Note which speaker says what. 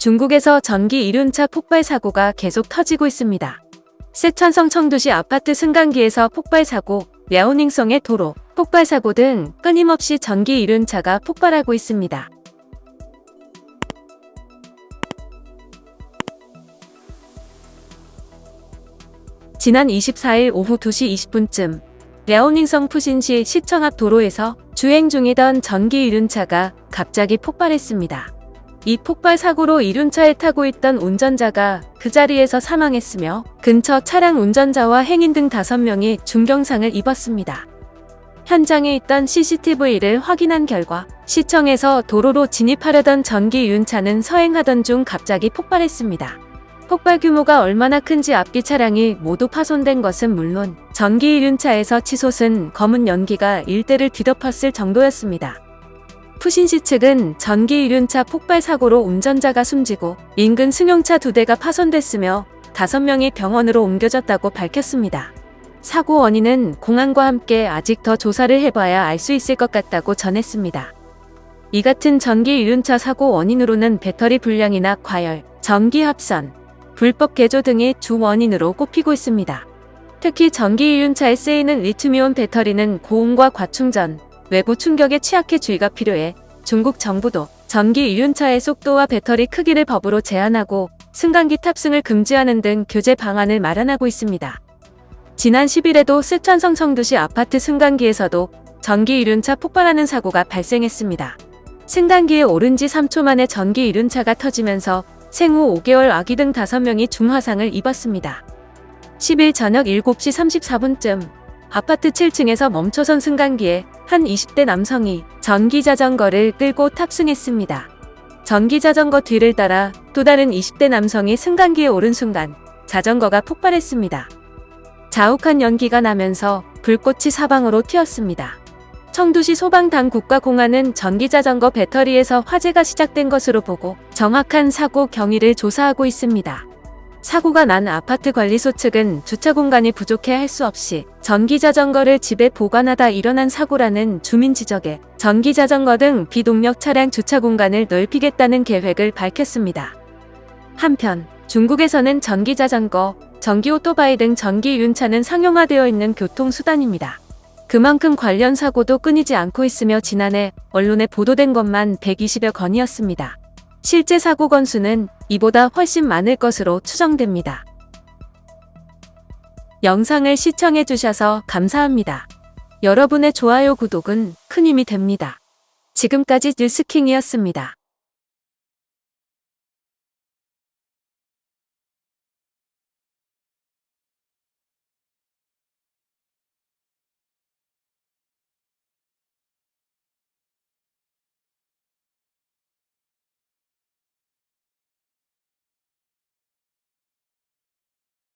Speaker 1: 중국에서 전기 이륜차 폭발 사고가 계속 터지고 있습니다. 세촨성 청두시 아파트 승강기에서 폭발 사고, 랴오닝성의 도로, 폭발 사고 등 끊임없이 전기 이륜차가 폭발하고 있습니다. 지난 24일 오후 2시 20분쯤 랴오닝성 푸신시 시청 앞 도로에서 주행 중이던 전기 이륜차가 갑자기 폭발했습니다. 이 폭발 사고로 이륜차에 타고 있던 운전자가 그 자리에서 사망했으며 근처 차량 운전자와 행인 등 5명이 중경상을 입었습니다. 현장에 있던 CCTV를 확인한 결과 시청에서 도로로 진입하려던 전기 이륜차는 서행하던 중 갑자기 폭발했습니다. 폭발 규모가 얼마나 큰지 앞뒤 차량이 모두 파손된 것은 물론 전기 이륜차에서 치솟은 검은 연기가 일대를 뒤덮었을 정도였습니다. 푸신시 측은 전기 이륜차 폭발 사고로 운전자가 숨지고 인근 승용차 2대가 파손됐으며 5명이 병원으로 옮겨졌다고 밝혔습니다. 사고 원인은 공안과 함께 아직 더 조사를 해봐야 알 수 있을 것 같다고 전했습니다. 이 같은 전기 이륜차 사고 원인으로는 배터리 불량이나 과열, 전기 합선, 불법 개조 등이 주 원인으로 꼽히고 있습니다. 특히 전기 이륜차에 쓰이는 리튬이온 배터리는 고온과 과충전, 외부 충격에 취약해 주의가 필요해 중국 정부도 전기 이륜차의 속도와 배터리 크기를 법으로 제한하고 승강기 탑승을 금지하는 등 규제 방안을 마련하고 있습니다. 지난 10일에도 세촨성 청두시 아파트 승강기에서도 전기 이륜차 폭발하는 사고가 발생했습니다. 승강기에 오른 지 3초 만에 전기 이륜차가 터지면서 생후 5개월 아기 등 5명이 중화상을 입었습니다. 10일 저녁 7시 34분쯤 아파트 7층에서 멈춰선 승강기에 한 20대 남성이 전기자전거를 끌고 탑승했습니다. 전기자전거 뒤를 따라 또 다른 20대 남성이 승강기에 오른 순간 자전거가 폭발했습니다. 자욱한 연기가 나면서 불꽃이 사방으로 튀었습니다. 청두시 소방당국가공안은 전기자전거 배터리에서 화재가 시작된 것으로 보고 정확한 사고 경위를 조사하고 있습니다. 사고가 난 아파트 관리소 측은 주차 공간이 부족해 할 수 없이 전기자전거를 집에 보관하다 일어난 사고라는 주민 지적에 전기자전거 등 비동력 차량 주차 공간을 넓히겠다는 계획을 밝혔습니다. 한편 중국에서는 전기자전거, 전기오토바이 등 전기 이륜차는 상용화되어 있는 교통수단입니다. 그만큼 관련 사고도 끊이지 않고 있으며 지난해 언론에 보도된 것만 120여 건이었습니다. 실제 사고 건수는 이보다 훨씬 많을 것으로 추정됩니다. 영상을 시청해주셔서 감사합니다. 여러분의 좋아요, 구독은 큰 힘이 됩니다. 지금까지 뉴스킹이었습니다.